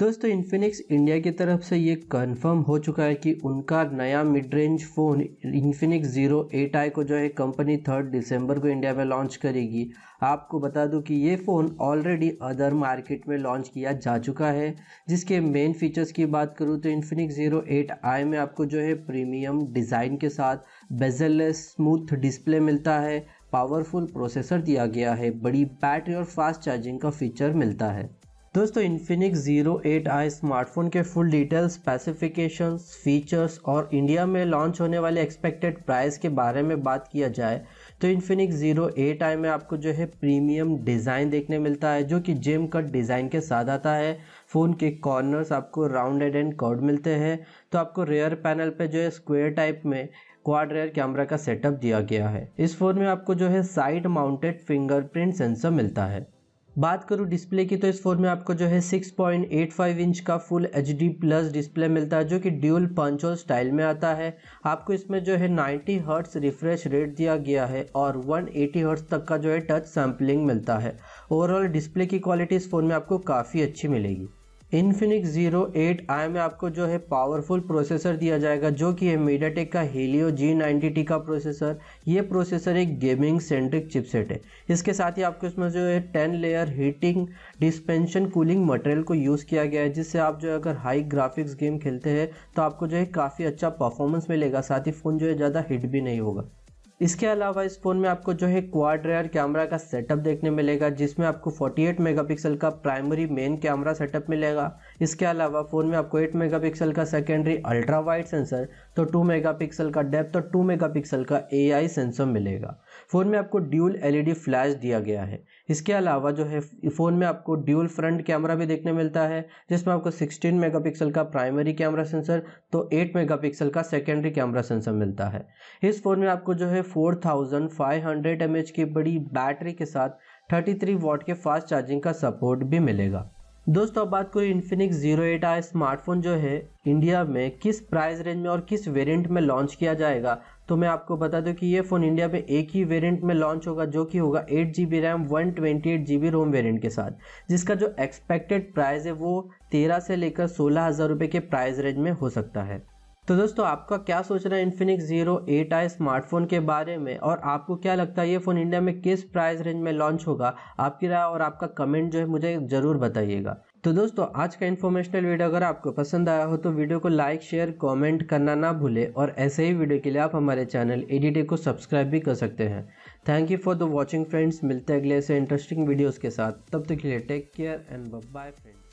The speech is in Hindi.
दोस्तों इन्फिनिक्स इंडिया की तरफ से ये कंफर्म हो चुका है कि उनका नया mid range phone Infinix zero 8i को जो है कंपनी 3 दिसंबर को इंडिया में लॉन्च करेगी। आपको बता दूं कि ये फ़ोन ऑलरेडी अदर मार्केट में लॉन्च किया जा चुका है। जिसके मेन फीचर्स की बात करूं तो इन्फिनिक्स ज़ीरो 8i में आपको जो है प्रीमियम डिज़ाइन के साथ बेजललेस स्मूथ डिस्प्ले मिलता है, पावरफुल प्रोसेसर दिया गया है, बड़ी बैटरी और फास्ट चार्जिंग का फीचर मिलता है। दोस्तों इन्फिनिक्स ज़ीरो 8i स्मार्टफोन के फुल डिटेल्स, स्पेसिफिकेशंस, फीचर्स और इंडिया में लॉन्च होने वाले एक्सपेक्टेड प्राइस के बारे में बात किया जाए तो इन्फिनिक्स ज़ीरो 8i में आपको जो है प्रीमियम डिज़ाइन देखने मिलता है जो कि जेम कट डिज़ाइन के साथ आता है। फ़ोन के कॉर्नर्स आपको राउंडेड एंड कर्व्ड मिलते हैं। तो आपको रेयर पैनल पे जो है स्क्वायर टाइप में क्वाड रेयर कैमरा का सेटअप दिया गया है। इस फ़ोन में आपको जो है साइड माउंटेड फिंगरप्रिंट सेंसर मिलता है। बात करूं डिस्प्ले की तो इस फ़ोन में आपको जो है 6.85 इंच का फुल HD प्लस डिस्प्ले मिलता है जो कि ड्यूल पंच होल स्टाइल में आता है। आपको इसमें जो है 90 हर्ट्ज रिफ्रेश रेट दिया गया है और 180 हर्ट्ज तक का जो है टच सैम्पलिंग मिलता है। ओवरऑल डिस्प्ले की क्वालिटी इस फ़ोन में आपको काफ़ी अच्छी मिलेगी। इन्फिनिक्स ज़ीरो 8i में आपको जो है पावरफुल प्रोसेसर दिया जाएगा जो कि है मीडियाटेक का हेलियो G90T का प्रोसेसर। ये प्रोसेसर एक गेमिंग सेंट्रिक चिपसेट है। इसके साथ ही आपको इसमें जो है 10 layer heating dispensation cooling material को यूज़ किया गया है जिससे आप जो है अगर हाई ग्राफिक्स गेम खेलते हैं तो आपको जो है काफ़ी अच्छा परफॉर्मेंस मिलेगा। साथ ही फ़ोन जो है ज़्यादा हिट भी नहीं होगा। इसके अलावा इस फ़ोन में आपको जो है क्वाड रेयर कैमरा का सेटअप देखने मिलेगा जिसमें आपको 48 मेगापिक्सल का प्राइमरी मेन कैमरा सेटअप मिलेगा। इसके अलावा फ़ोन में आपको 8 मेगापिक्सल का सेकेंडरी अल्ट्रा वाइड सेंसर, तो 2 मेगापिक्सल का डेप्थ और 2 मेगापिक्सल का AI सेंसर मिलेगा। फ़ोन में आपको ड्यूल LED फ्लैश दिया गया है। इसके अलावा जो है फ़ोन में आपको ड्यूल फ्रंट कैमरा भी देखने मिलता है जिसमें आपको 16 मेगापिक्सल का प्राइमरी कैमरा सेंसर तो 8 मेगापिक्सल का सेकेंडरी कैमरा सेंसर मिलता है। इस फ़ोन में आपको जो है 4500 mAh की बड़ी बैटरी के साथ 33 वॉट के फास्ट चार्जिंग का सपोर्ट भी मिलेगा। दोस्तों अब बात करें इन्फिनिक्स ज़ीरो 8i स्मार्टफोन जो है इंडिया में किस प्राइस रेंज में और किस वेरिएंट में लॉन्च किया जाएगा तो मैं आपको बता दूं कि ये फ़ोन इंडिया में एक ही वेरिएंट में लॉन्च होगा जो कि होगा 8GB रैम 128GB रोम वेरिएंट के साथ, जिसका जो एक्सपेक्टेड प्राइस है वो 13 से लेकर 16,000 रुपये के प्राइस रेंज में हो सकता है। तो दोस्तों आपका क्या सोचना है इन्फिनिक्स ज़ीरो 8i स्मार्टफोन के बारे में और आपको क्या लगता है ये फ़ोन इंडिया में किस प्राइस रेंज में लॉन्च होगा? आपकी राय और आपका कमेंट जो है मुझे ज़रूर बताइएगा। तो दोस्तों आज का इन्फॉर्मेशनल वीडियो अगर आपको पसंद आया हो तो वीडियो को लाइक शेयर कमेंट करना ना भूलें और ऐसे ही वीडियो के लिए आप हमारे चैनल ADTech को सब्सक्राइब भी कर सकते हैं। Thank you for the watching friends. मिलते हैं अगले ऐसे इंटरेस्टिंग वीडियोज़ के साथ। तब तक के लिए take care and bye friends.